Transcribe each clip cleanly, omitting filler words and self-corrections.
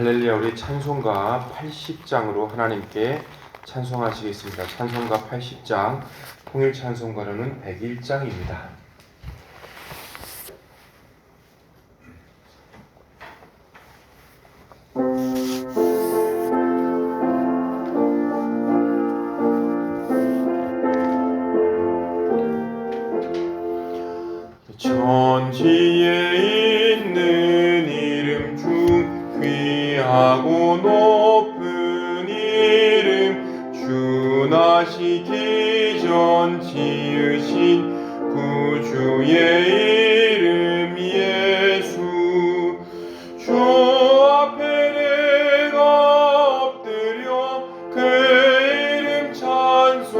할렐루야. 우리 찬송가 80장으로 하나님께 찬송하시겠습니다. 찬송가 80장, 통일 찬송가로는 101장입니다. 천지에 있는 이름 중 귀하고 높은 이름, 주 나시기 전 지으신 구주의 이름 예수. 주 앞에 내가 엎드려 그 이름 찬송함은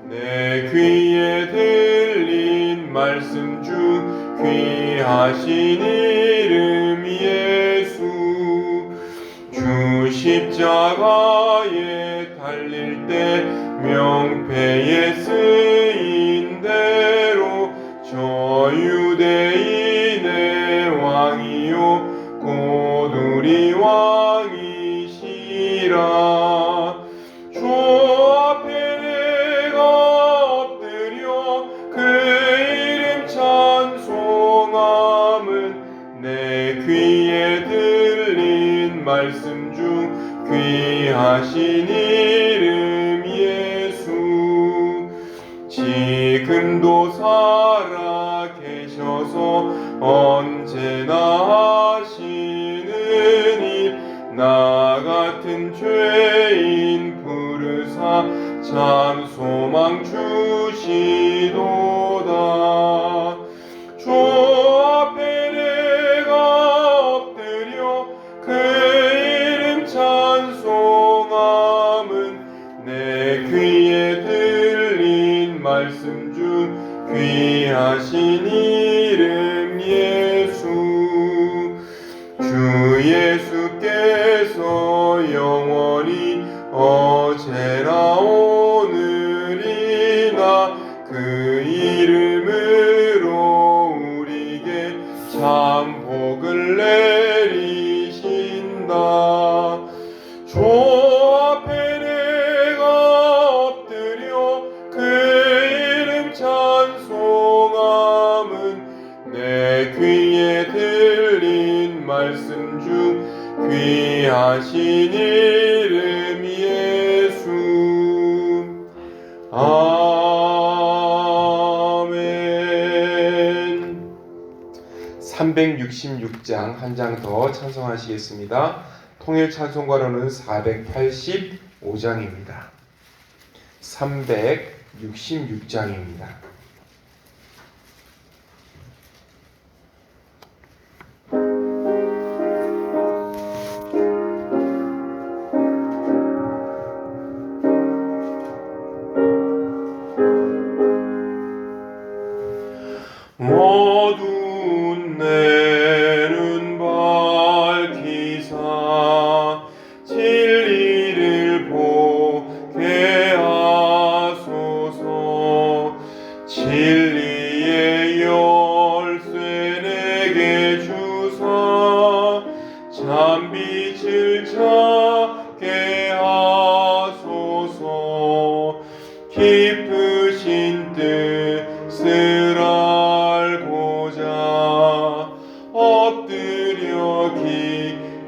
내 귀에 들린 말씀 중 귀하신 이름 예수. 주 십자가에 달릴 때 명패에 쓰인 대로 저 유대인의 왕이요 곧 우리 왕이시라. 주 앞에 내가 엎드려 그 이름 찬송함은 내 귀에 들린 말씀 중 귀하신 이름 예수. 지금도 살아 계셔서 언제나 하시는 일, 나 같은 죄인 부르사 참 소망 주시도다. 주 앞에 내가 엎드려 그 이름 찬송함은 내 귀에 들린 말씀 중 귀하신 이름 예수. 주 예수께서 영원히 어제나 오늘이나 그 이름으로 우리에게 참 복을 내리신다. 주 앞에 내가 엎드려 그 이름 찬송함은 내 귀에 들린 말씀 중 귀하신 이름 예수. 아멘. 366장 한 장 더 찬송하시겠습니다. 통일 찬송가로는 485장입니다. 366장입니다. 어두운 내 눈 밝히사 진리를 보게 하소서. 진리의 열쇠 내게 주사 참 빛을 찾게 하소서. 깊으신 뜻을 알고자 엎드려 기다리오니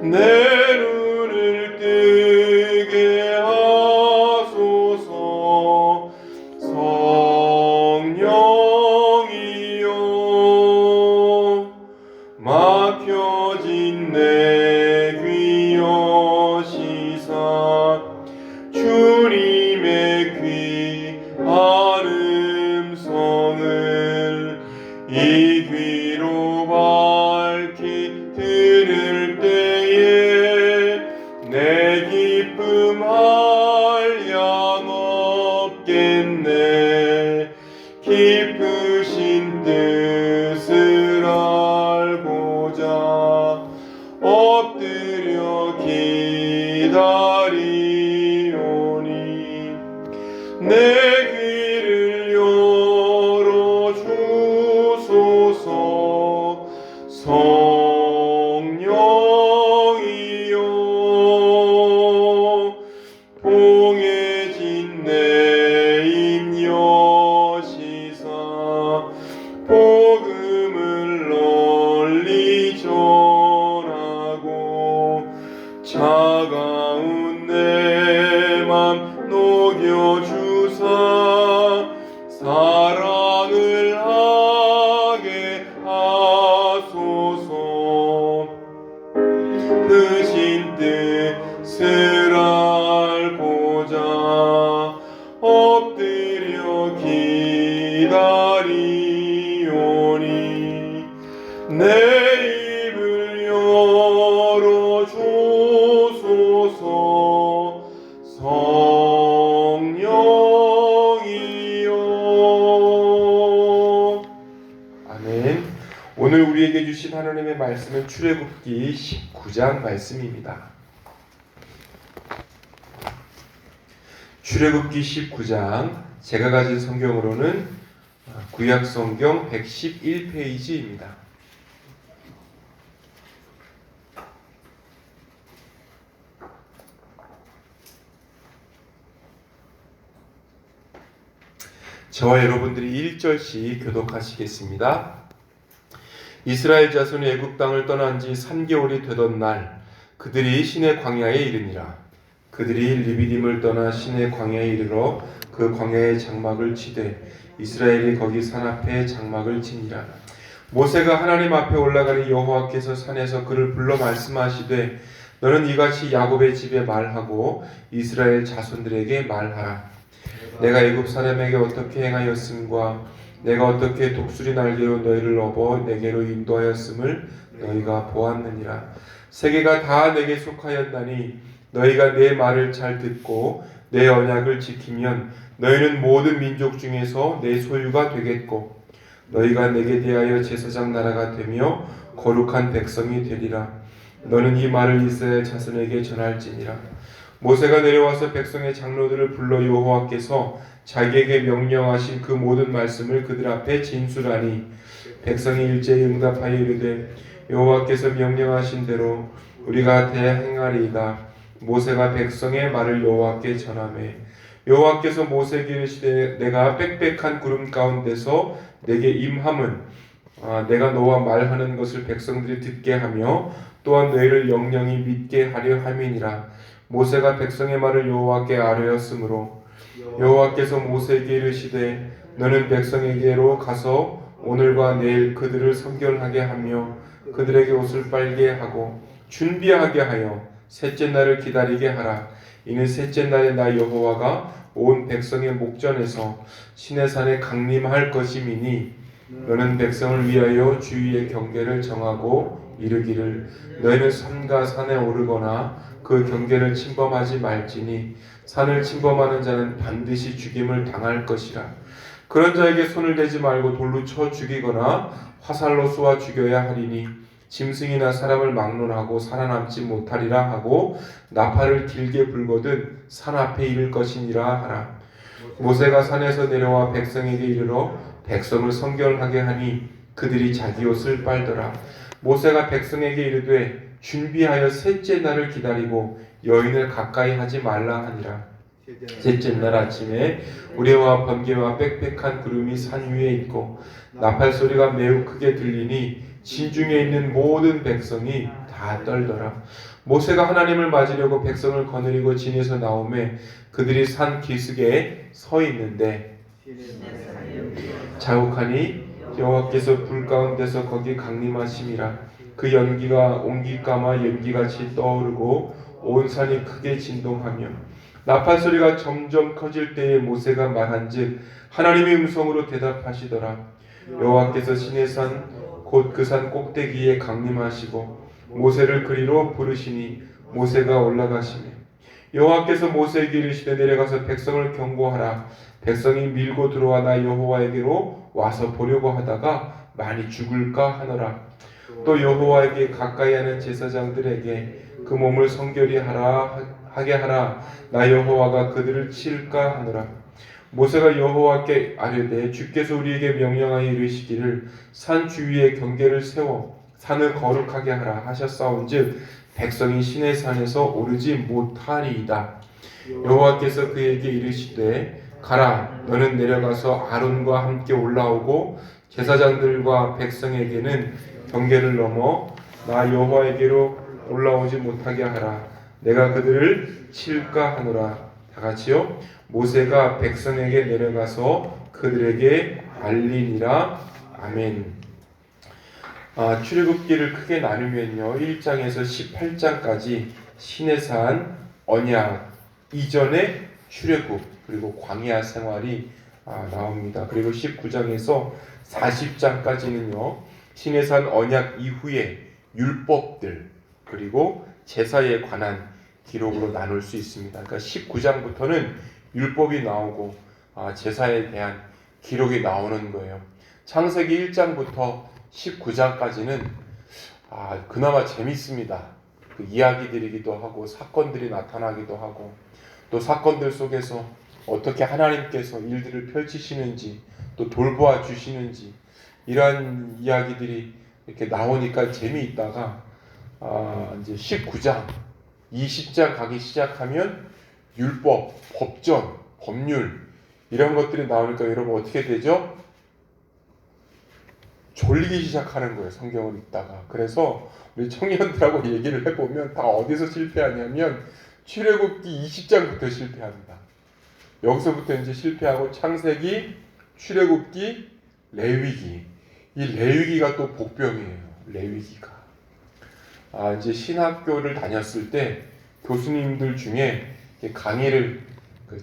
내 눈을 뜨게 하소서. 성령이여 막혀진 내 귀 여시사 주님의 귀한 음성을 이 귀로 밝히 들을 때에 내 기쁨 한량 없겠네. 깊으신 뜻을 알고자 엎드려 기다리오니 내 귀를 열어 주소서. 성령이여 봉해진 내 입 여시사 복음을 널리 전하고 차가운 내 맘 녹여주사 사랑을 하게 하소서. 크신 뜻을 알고자 엎드려 기다리오니 내 입을 열어주소서. 성령이여. 아멘. 오늘 우리에게 주신 하나님의 말씀은 출애굽기 19장 말씀입니다. 출애굽기 19장, 제가 가진 성경으로는 구약 성경 111페이지입니다. 저와 여러분들이 1절씩 교독하시겠습니다. 이스라엘 자손이 애굽 땅을 떠난 지 3개월이 되던 날 그들이 시내 광야에 이르니라. 그들이 리비딤을 떠나 시내 광야에 이르러 그 광야의 장막을 치되 이스라엘이 거기 산 앞에 장막을 치니라. 모세가 하나님 앞에 올라가니 여호와께서 산에서 그를 불러 말씀하시되 너는 이같이 야곱의 집에 말하고 이스라엘 자손들에게 말하라. 내가 애굽 사람에게 어떻게 행하였음과 내가 어떻게 독수리 날개로 너희를 업어 내게로 인도하였음을 너희가 보았느니라. 세계가 다 내게 속하였나니 너희가 내 말을 잘 듣고 내 언약을 지키면 너희는 모든 민족 중에서 내 소유가 되겠고 너희가 내게 대하여 제사장 나라가 되며 거룩한 백성이 되리라. 너는 이 말을 이스라엘 자손에게 전할지니라. 모세가 내려와서 백성의 장로들을 불러 여호와께서 자기에게 명령하신 그 모든 말씀을 그들 앞에 진술하니 백성이 일제히 응답하여 이르되 여호와께서 명령하신 대로 우리가 대행하리이다. 모세가 백성의 말을 여호와께 전하매 여호와께서 모세에게 이르시되 내가 빽빽한 구름 가운데서 내게 임함은 내가 너와 말하는 것을 백성들이 듣게 하며 또한 너희를 영영히 믿게 하려 함이니라. 모세가 백성의 말을 여호와께 아뢰었으므로 여호와께서 모세에게 이르시되 너는 백성에게로 가서 오늘과 내일 그들을 선결하게 하며 그들에게 옷을 빨게 하고 준비하게 하여 셋째 날을 기다리게 하라. 이는 셋째 날에 나 여호와가 온 백성의 목전에서 시내산에 강림할 것임이니 너는 백성을 위하여 주위의 경계를 정하고 이르기를 너희는 산과 산에 오르거나 그 경계를 침범하지 말지니 산을 침범하는 자는 반드시 죽임을 당할 것이라. 그런 자에게 손을 대지 말고 돌로 쳐 죽이거나 화살로 쏘아 죽여야 하리니 짐승이나 사람을 막론하고 살아남지 못하리라 하고 나팔을 길게 불거든 산 앞에 이를 것이니라 하라. 모세가 산에서 내려와 백성에게 이르러 백성을 선결하게 하니 그들이 자기 옷을 빨더라. 모세가 백성에게 이르되 준비하여 셋째 날을 기다리고 여인을 가까이 하지 말라 하니라. 셋째 날 아침에 우레와 번개와 빽빽한 구름이 산 위에 있고 나팔 소리가 매우 크게 들리니 진중에 있는 모든 백성이 다 떨더라. 모세가 하나님을 맞으려고 백성을 거느리고 진에서 나오매 그들이 산 기슭에 서 있는데 자욱하니 여호와께서 불 가운데서 거기 강림하심이라. 그 연기가 옹기까마 연기같이 떠오르고 온 산이 크게 진동하며 나팔 소리가 점점 커질 때에 모세가 말한즉 하나님의 음성으로 대답하시더라. 여호와께서 시내산 곧 그 산 꼭대기에 강림하시고 모세를 그리로 부르시니 모세가 올라가시며 여호와께서 모세에게 이르시되 내려가서 백성을 경고하라. 백성이 밀고 들어와 나 여호와에게로 와서 보려고 하다가 많이 죽을까 하노라. 또 여호와에게 가까이 하는 제사장들에게 그 몸을 성결히 하게 하라. 나 여호와가 그들을 칠까 하노라. 모세가 여호와께 아뢰되 주께서 우리에게 명령하여 이르시기를 산 주위에 경계를 세워 산을 거룩하게 하라 하셨사온즉 백성이 시내 산에서 오르지 못하리이다. 여호와께서 그에게 이르시되 가라 너는 내려가서 아론과 함께 올라오고 제사장들과 백성에게는 경계를 넘어 나 여호와에게로 올라오지 못하게 하라. 내가 그들을 칠까 하노라. 다 같이요. 모세가 백성에게 내려가서 그들에게 알리니라. 아멘. 출애굽기를 크게 나누면요 1장에서 18장까지 시내산 언약 이전의 출애굽 그리고 광야 생활이 나옵니다. 그리고 19장에서 40장까지는요 시내산 언약 이후의 율법들 그리고 제사에 관한 기록으로 나눌 수 있습니다. 그러니까 19장부터는 율법이 나오고 제사에 대한 기록이 나오는 거예요. 창세기 1장부터 19장까지는 그나마 재밌습니다. 그 이야기들이기도 하고 사건들이 나타나기도 하고 또 사건들 속에서 어떻게 하나님께서 일들을 펼치시는지 또 돌보아 주시는지 이러한 이야기들이 이렇게 나오니까 재미있다가 이제 19장, 20장 가기 시작하면 율법, 법전, 법률 이런 것들이 나오니까 여러분 어떻게 되죠? 졸리기 시작하는 거예요. 성경을 읽다가. 그래서 우리 청년들하고 얘기를 해보면 다 어디서 실패하냐면 출애굽기 20장부터 실패합니다. 여기서부터 이제 실패하고 창세기, 출애굽기, 레위기. 이 레위기가 또 복병이에요. 레위기가. 이제 신학교를 다녔을 때 교수님들 중에 강의를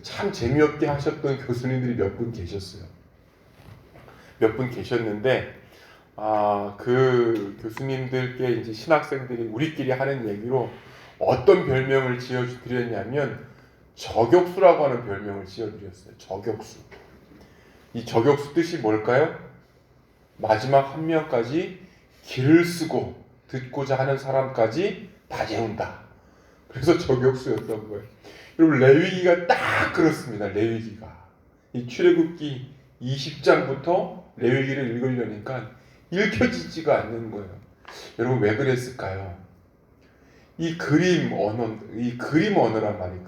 참 재미없게 하셨던 교수님들이 몇 분 계셨어요. 몇 분 계셨는데 그 교수님들께 이제 신학생들이 우리끼리 하는 얘기로 어떤 별명을 지어드렸냐면 저격수라고 하는 별명을 지어드렸어요. 저격수. 이 저격수 뜻이 뭘까요? 마지막 한 명까지 길을 쓰고 듣고자 하는 사람까지 다 재운다. 그래서 저격수였던 거예요. 여러분 레위기가 딱 그렇습니다. 레위기가. 이 출애굽기 20장부터 레위기를 읽으려니까 읽혀지지가 않는 거예요. 여러분 왜 그랬을까요? 이 그림 언어란 말이에요.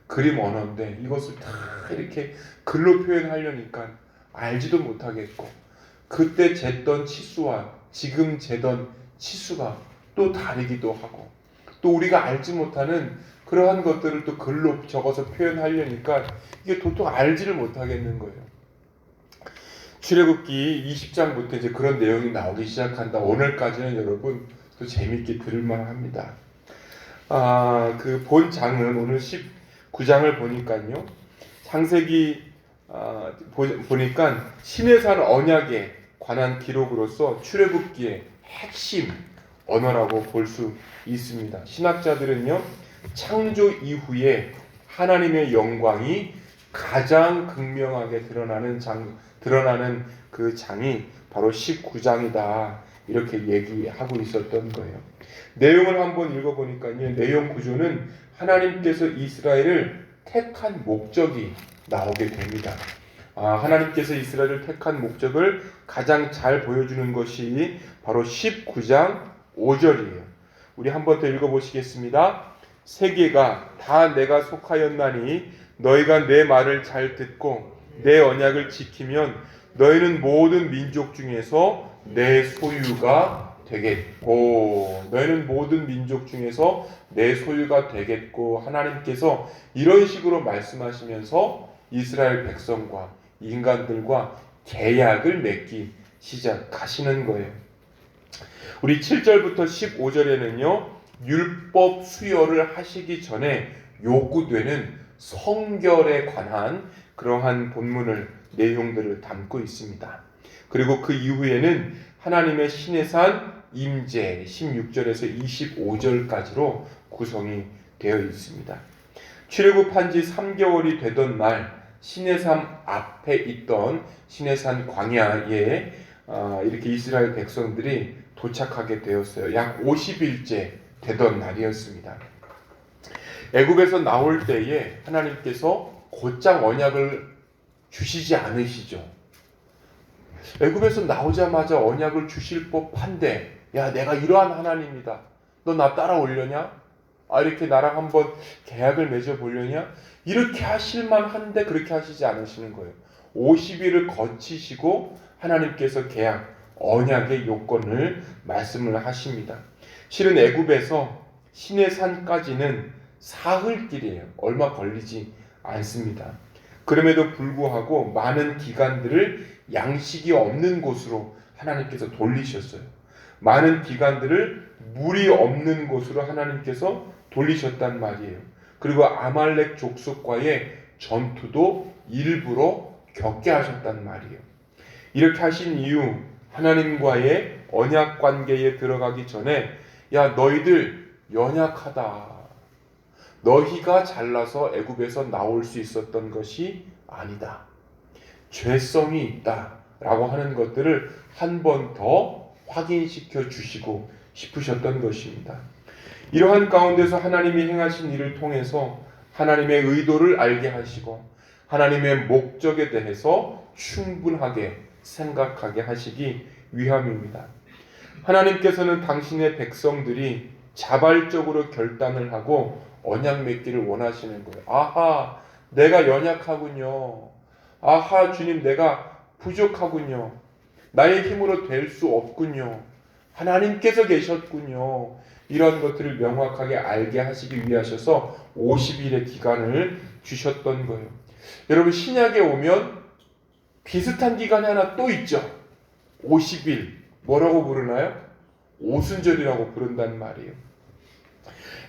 그림 언어인데 이것을 다 이렇게 글로 표현하려니까 알지도 못하겠고 그때 쟀던 치수와 지금 재던 치수가 또 다르기도 하고 또 우리가 알지 못하는 그러한 것들을 또 글로 적어서 표현하려니까 이게 도통 알지를 못하겠는 거예요. 출애굽기 20장부터 이제 그런 내용이 나오기 시작한다. 오늘까지는 여러분 또 재밌게 들을만 합니다. 그 본 장은 오늘 19장을 보니까요. 창세기 보니까 시내산 언약에 관한 기록으로서 출애굽기의 핵심 언어라고 볼 수 있습니다. 신학자들은요. 창조 이후에 하나님의 영광이 가장 극명하게 드러나는 그 장이 바로 19장이다. 이렇게 얘기하고 있었던 거예요. 내용을 한번 읽어보니까요. 내용 구조는 하나님께서 이스라엘을 택한 목적이 나오게 됩니다. 하나님께서 이스라엘을 택한 목적을 가장 잘 보여주는 것이 바로 19장 5절이에요. 우리 한번 더 읽어보시겠습니다. 세계가 다 내가 속하였나니 너희가 내 말을 잘 듣고 내 언약을 지키면 너희는 모든 민족 중에서 내 소유가 되겠고 너희는 모든 민족 중에서 내 소유가 되겠고 하나님께서 이런 식으로 말씀하시면서 이스라엘 백성과 인간들과 계약을 맺기 시작하시는 거예요. 우리 7절부터 15절에는요. 율법 수여를 하시기 전에 요구되는 성결에 관한 그러한 본문을 내용들을 담고 있습니다. 그리고 그 이후에는 하나님의 시내산 임재 16절에서 25절까지로 구성이 되어 있습니다. 출애굽한 지 3개월이 되던 날 시내산 앞에 있던 시내산 광야에 이렇게 이스라엘 백성들이 도착하게 되었어요. 약 50일째 되던 날이었습니다. 애굽에서 나올 때에 하나님께서 곧장 언약을 주시지 않으시죠. 애굽에서 나오자마자 언약을 주실 법한데, 야, 내가 이러한 하나님이다, 너 나 따라오려냐? 이렇게 나랑 한번 계약을 맺어보려냐? 이렇게 하실만 한데 그렇게 하시지 않으시는 거예요. 50일을 거치시고 하나님께서 계약, 언약의 요건을 말씀을 하십니다. 실은 애굽에서 시내산까지는 사흘길이에요. 얼마 걸리지 않습니다. 그럼에도 불구하고 많은 기관들을 양식이 없는 곳으로 하나님께서 돌리셨어요. 많은 기관들을 물이 없는 곳으로 하나님께서 돌리셨단 말이에요. 그리고 아말렉 족속과의 전투도 일부러 겪게 하셨단 말이에요. 이렇게 하신 이유, 하나님과의 언약 관계에 들어가기 전에, 야, 너희들 연약하다, 너희가 잘나서 애굽에서 나올 수 있었던 것이 아니다, 죄성이 있다 라고 하는 것들을 한 번 더 확인시켜 주시고 싶으셨던 것입니다. 이러한 가운데서 하나님이 행하신 일을 통해서 하나님의 의도를 알게 하시고 하나님의 목적에 대해서 충분하게 생각하게 하시기 위함입니다. 하나님께서는 당신의 백성들이 자발적으로 결단을 하고 언약 맺기를 원하시는 거예요. 아하, 내가 연약하군요. 아하, 주님, 내가 부족하군요. 나의 힘으로 될 수 없군요. 하나님께서 계셨군요. 이런 것들을 명확하게 알게 하시기 위하셔서 50일의 기간을 주셨던 거예요. 여러분, 신약에 오면 비슷한 기간이 하나 또 있죠. 50일. 뭐라고 부르나요? 오순절이라고 부른단 말이에요.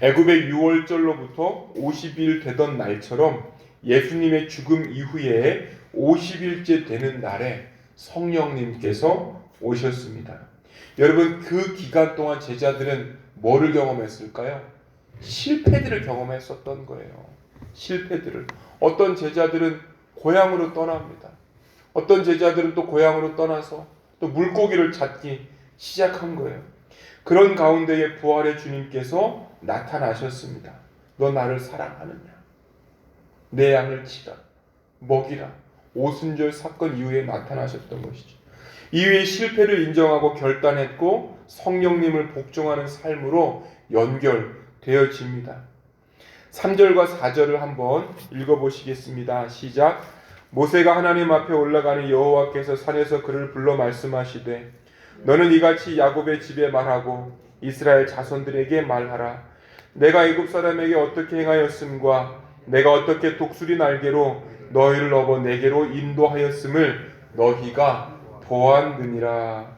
애굽의 6월절로부터 50일 되던 날처럼 예수님의 죽음 이후에 50일째 되는 날에 성령님께서 오셨습니다. 여러분, 그 기간 동안 제자들은 뭐를 경험했을까요? 실패들을 경험했었던 거예요. 실패들을. 어떤 제자들은 고향으로 떠납니다. 어떤 제자들은 또 고향으로 떠나서 또 물고기를 잡기 시작한 거예요. 그런 가운데에 부활의 주님께서 나타나셨습니다. 너 나를 사랑하느냐? 내 양을 치라, 먹이라. 오순절 사건 이후에 나타나셨던 것이죠. 이후에 실패를 인정하고 결단했고 성령님을 복종하는 삶으로 연결되어집니다. 3절과 4절을 한번 읽어보시겠습니다. 시작. 모세가 하나님 앞에 올라가니 여호와께서 산에서 그를 불러 말씀하시되 너는 이같이 야곱의 집에 말하고 이스라엘 자손들에게 말하라. 내가 애굽 사람에게 어떻게 행하였음과 내가 어떻게 독수리 날개로 너희를 업어 내게로 인도하였음을 너희가 보았느니라.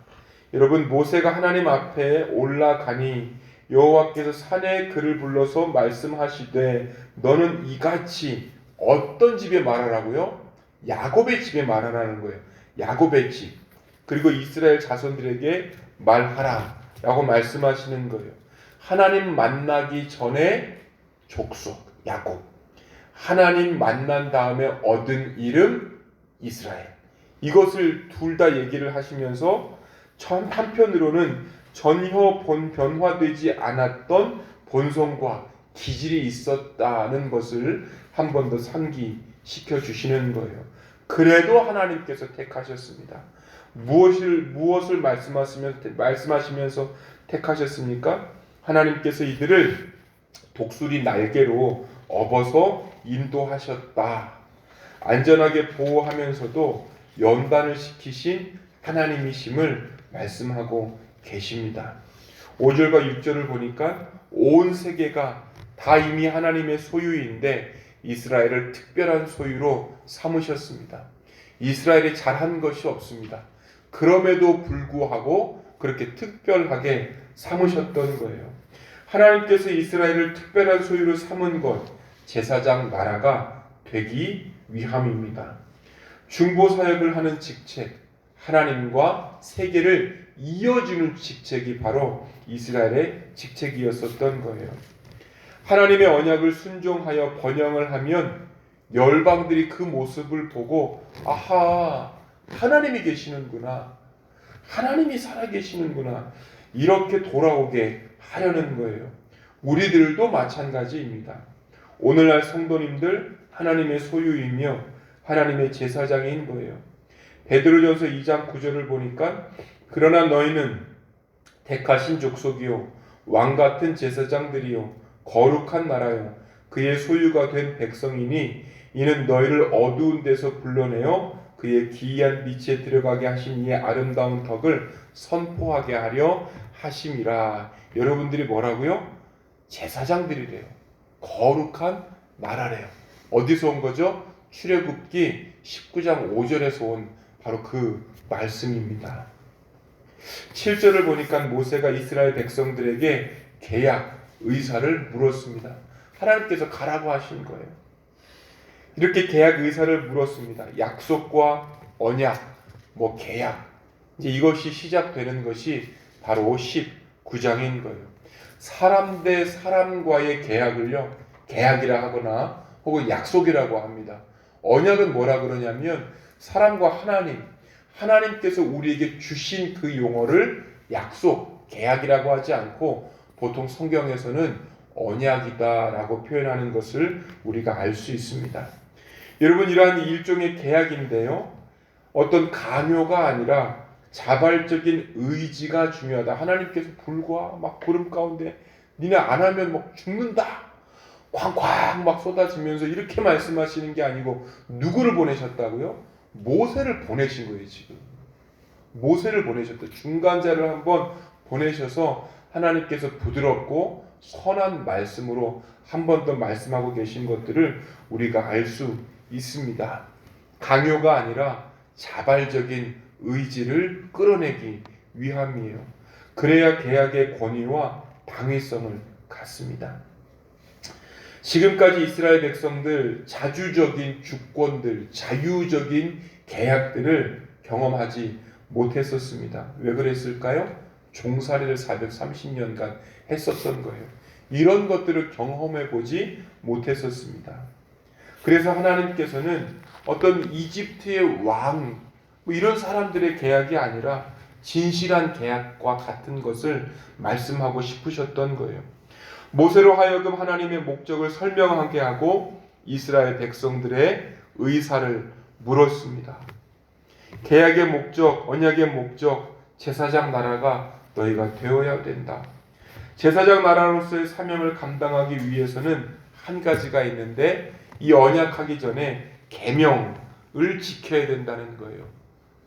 여러분, 모세가 하나님 앞에 올라가니 여호와께서 산에 그를 불러서 말씀하시되 너는 이같이 어떤 집에 말하라고요? 야곱의 집에 말하라는 거예요. 야곱의 집. 그리고 이스라엘 자손들에게 말하라 라고 말씀하시는 거예요. 하나님 만나기 전에 족속 야곱, 하나님 만난 다음에 얻은 이름 이스라엘. 이것을 둘 다 얘기를 하시면서 한편으로는 전혀 변화되지 않았던 본성과 기질이 있었다는 것을 한 번 더 상기시켜 주시는 거예요. 그래도 하나님께서 택하셨습니다. 무엇을 말씀하시면서 택하셨습니까? 하나님께서 이들을 독수리 날개로 업어서 인도하셨다. 안전하게 보호하면서도 연단을 시키신 하나님이심을 말씀하고 계십니다. 5절과 6절을 보니까 온 세계가 다 이미 하나님의 소유인데 이스라엘을 특별한 소유로 삼으셨습니다. 이스라엘이 잘한 것이 없습니다. 그럼에도 불구하고 그렇게 특별하게 삼으셨던 거예요. 하나님께서 이스라엘을 특별한 소유로 삼은 것, 제사장 나라가 되기 위함입니다. 중보 사역을 하는 직책, 하나님과 세계를 이어주는 직책이 바로 이스라엘의 직책이었었던 거예요. 하나님의 언약을 순종하여 번영을 하면 열방들이 그 모습을 보고 아하, 하나님이 계시는구나, 하나님이 살아계시는구나, 이렇게 돌아오게 하려는 거예요. 우리들도 마찬가지입니다. 오늘날 성도님들 하나님의 소유이며 하나님의 제사장인 거예요. 베드로전서 2장 9절을 보니까 그러나 너희는 택하신 족속이요 왕같은 제사장들이요 거룩한 나라요 그의 소유가 된 백성이니 이는 너희를 어두운 데서 불러내어 그의 기이한 빛에 들어가게 하신 이의 아름다운 덕을 선포하게 하려 하심이라. 여러분들이 뭐라고요? 제사장들이래요. 거룩한 나라래요. 어디서 온 거죠? 출애굽기 19장 5절에서 온 바로 그 말씀입니다. 7절을 보니까 모세가 이스라엘 백성들에게 계약, 의사를 물었습니다. 하나님께서 가라고 하신 거예요. 이렇게 계약 의사를 물었습니다. 약속과 언약, 계약. 이제 이것이 시작되는 것이 바로 19장인 거예요. 사람 대 사람과의 계약을요, 계약이라 하거나 혹은 약속이라고 합니다. 언약은 뭐라 그러냐면 사람과 하나님께서 우리에게 주신 그 용어를 약속, 계약이라고 하지 않고 보통 성경에서는 언약이다라고 표현하는 것을 우리가 알 수 있습니다. 여러분, 이러한 일종의 계약인데요, 어떤 강요가 아니라 자발적인 의지가 중요하다. 하나님께서 불과 구름 가운데 니네 안 하면 죽는다, 쾅쾅 쏟아지면서 이렇게 말씀하시는 게 아니고 누구를 보내셨다고요? 모세를 보내신 거예요. 지금 모세를 보내셨다. 중간자를 한번 보내셔서 하나님께서 부드럽고 선한 말씀으로 한 번 더 말씀하고 계신 것들을 우리가 알 수 있습니다. 강요가 아니라 자발적인 의지를 끌어내기 위함이에요. 그래야 계약의 권위와 당위성을 갖습니다. 지금까지 이스라엘 백성들 자주적인 주권들, 자유적인 계약들을 경험하지 못했었습니다. 왜 그랬을까요? 종살이를 430년간 했었던 거예요. 이런 것들을 경험해 보지 못했었습니다. 그래서 하나님께서는 어떤 이집트의 왕, 이런 사람들의 계약이 아니라 진실한 계약과 같은 것을 말씀하고 싶으셨던 거예요. 모세로 하여금 하나님의 목적을 설명하게 하고 이스라엘 백성들의 의사를 물었습니다. 계약의 목적, 언약의 목적, 제사장 나라가 너희가 되어야 된다. 제사장 나라로서의 사명을 감당하기 위해서는 한 가지가 있는데 이 언약하기 전에 계명을 지켜야 된다는 거예요.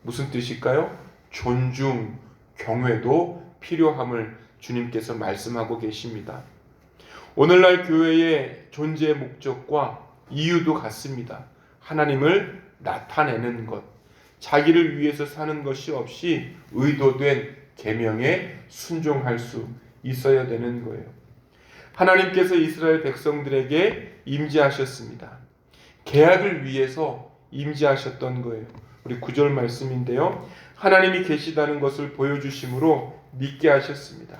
무슨 뜻일까요? 존중, 경외도 필요함을 주님께서 말씀하고 계십니다. 오늘날 교회의 존재의 목적과 이유도 같습니다. 하나님을 나타내는 것, 자기를 위해서 사는 것이 없이 의도된 계명에 순종할 수 있어야 되는 거예요. 하나님께서 이스라엘 백성들에게 임재하셨습니다. 계약을 위해서 임재하셨던 거예요. 우리 9절 말씀인데요, 하나님이 계시다는 것을 보여주심으로 믿게 하셨습니다.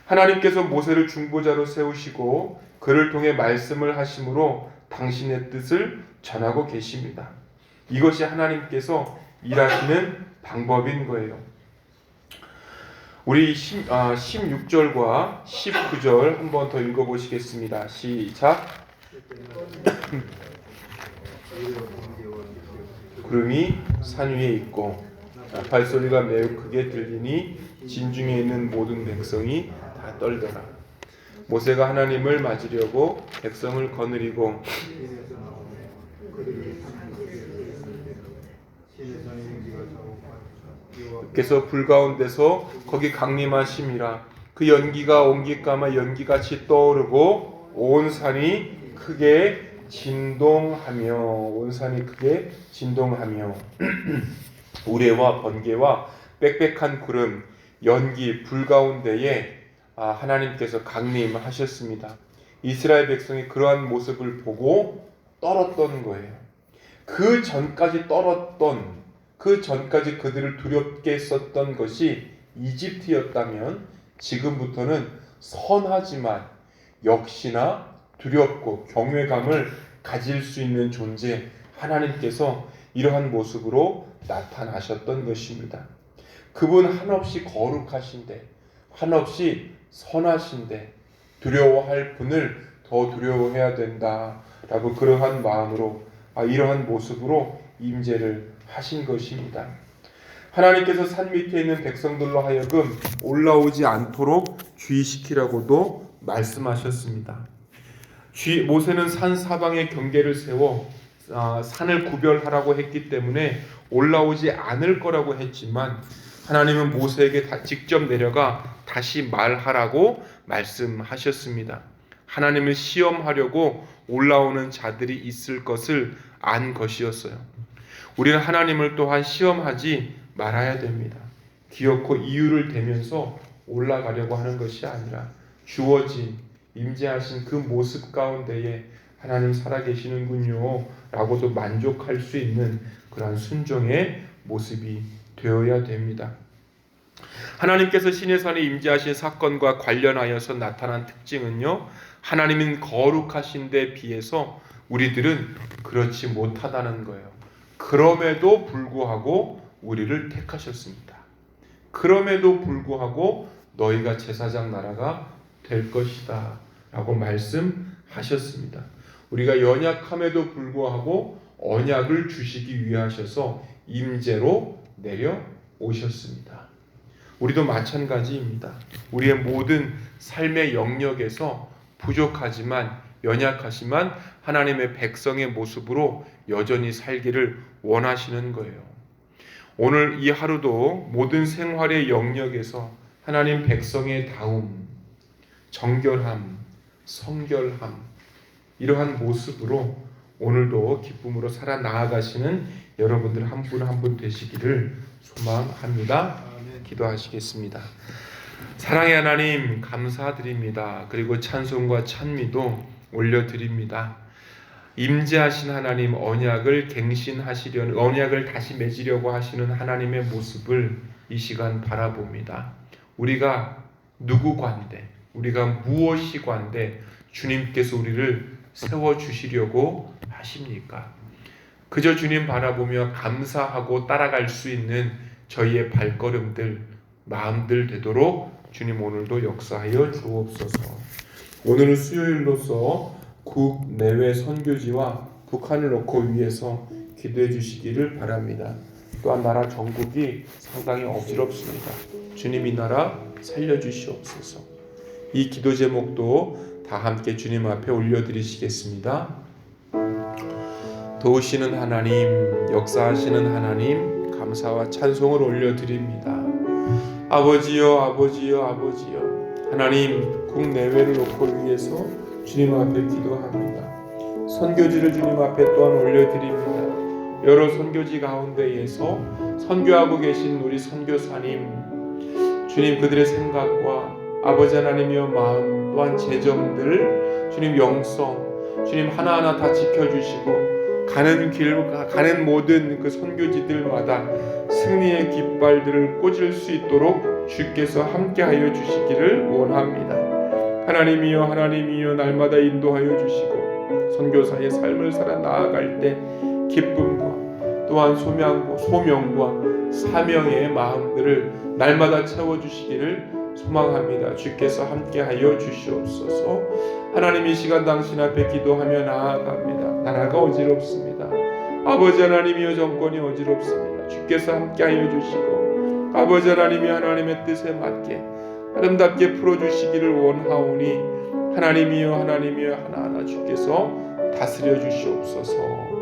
하나님께서 모세를 중보자로 세우시고 그를 통해 말씀을 하심으로 당신의 뜻을 전하고 계십니다. 이것이 하나님께서 일하시는 방법인 거예요. 우리 16절과 19절 한 번 더 읽어보시겠습니다. 시작. 구름이 산 위에 있고 발소리가 매우 크게 들리니 진중에 있는 모든 백성이 다 떨더라. 모세가 하나님을 맞으려고 백성을 거느리고 그래서 불 가운데서 거기 강림하심이라. 그 연기가 옹기까마 연기같이 떠오르고 온 산이 크게 진동하며 우레와 번개와 빽빽한 구름, 연기, 불 가운데에 하나님께서 강림하셨습니다. 이스라엘 백성이 그러한 모습을 보고 떨었던 거예요. 그 전까지 그들을 두렵게 했었던 것이 이집트였다면 지금부터는 선하지만 역시나 두렵고 경외감을 가질 수 있는 존재, 하나님께서 이러한 모습으로 나타나셨던 것입니다. 그분 한없이 거룩하신데, 한없이 선하신데 두려워할 분을 더 두려워해야 된다라고 그러한 마음으로 이러한 모습으로 임재를 하신 것입니다. 하나님께서 산 밑에 있는 백성들로 하여금 올라오지 않도록 주의시키라고도 말씀하셨습니다. 모세는 산 사방에 경계를 세워 산을 구별하라고 했기 때문에 올라오지 않을 거라고 했지만 하나님은 모세에게 직접 내려가 다시 말하라고 말씀하셨습니다. 하나님을 시험하려고 올라오는 자들이 있을 것을 안 것이었어요. 우리는 하나님을 또한 시험하지 말아야 됩니다. 기어코 이유를 대면서 올라가려고 하는 것이 아니라 주어진 임재하신 그 모습 가운데에 하나님 살아계시는군요 라고도 만족할 수 있는 그러한 순종의 모습이 되어야 됩니다. 하나님께서 시내산에 임재하신 사건과 관련하여서 나타난 특징은요, 하나님은 거룩하신 데 비해서 우리들은 그렇지 못하다는 거예요. 그럼에도 불구하고 우리를 택하셨습니다. 그럼에도 불구하고 너희가 제사장 나라가 될 것이다 라고 말씀하셨습니다. 우리가 연약함에도 불구하고 언약을 주시기 위하셔서 임재로 내려오셨습니다. 우리도 마찬가지입니다. 우리의 모든 삶의 영역에서 부족하지만 연약하지만 하나님의 백성의 모습으로 여전히 살기를 원하시는 거예요. 오늘 이 하루도 모든 생활의 영역에서 하나님 백성의 다움, 정결함, 성결함 이러한 모습으로 오늘도 기쁨으로 살아 나아가시는 여러분들 한 분 한 분 되시기를 소망합니다. 기도하시겠습니다. 사랑의 하나님 감사드립니다. 그리고 찬송과 찬미도 올려드립니다. 임재하신 하나님 언약을 갱신하시려는 언약을 다시 맺으려고 하시는 하나님의 모습을 이 시간 바라봅니다. 우리가 누구 관대, 우리가 무엇이 관대 주님께서 우리를 세워주시려고 하십니까? 그저 주님 바라보며 감사하고 따라갈 수 있는 저희의 발걸음들, 마음들 되도록 주님 오늘도 역사하여 주옵소서. 오늘은 수요일로서 국내외 선교지와 북한을 놓고 위해서 기도해 주시기를 바랍니다. 또한 나라 전국이 상당히 어지럽습니다. 주님 이 나라 살려주시옵소서. 이 기도 제목도 다 함께 주님 앞에 올려드리시겠습니다. 도우시는 하나님, 역사하시는 하나님, 감사와 찬송을 올려드립니다. 아버지여, 아버지여, 아버지여, 하나님 국내외를 놓고 위해서 주님 앞에 기도합니다. 선교지를 주님 앞에 또한 올려드립니다. 여러 선교지 가운데에서 선교하고 계신 우리 선교사님, 주님 그들의 생각과 아버지 하나님이여 마음 또한 재정들 주님 영성 주님 하나하나 다 지켜주시고 가는 길 가는 모든 그 선교지들마다 승리의 깃발들을 꽂을 수 있도록 주께서 함께하여 주시기를 원합니다. 하나님이여 하나님이여 날마다 인도하여 주시고 선교사의 삶을 살아 나아갈 때 기쁨과 또한 소명과 사명의 마음들을 날마다 채워주시기를 소망합니다. 주께서 함께하여 주시옵소서. 하나님 이 시간 당신 앞에 기도하며 나아갑니다. 나라가 어지럽습니다. 아버지 하나님이여 정권이 어지럽습니다. 주께서 함께하여 주시고 아버지 하나님이 하나님의 뜻에 맞게 아름답게 풀어주시기를 원하오니 하나님이여 하나님이여 하나하나 주께서 다스려 주시옵소서.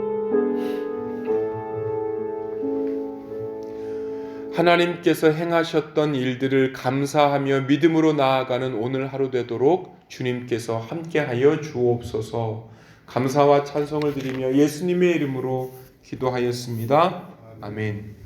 하나님께서 행하셨던 일들을 감사하며 믿음으로 나아가는 오늘 하루 되도록 주님께서 함께하여 주옵소서. 감사와 찬송을 드리며 예수님의 이름으로 기도하였습니다. 아멘.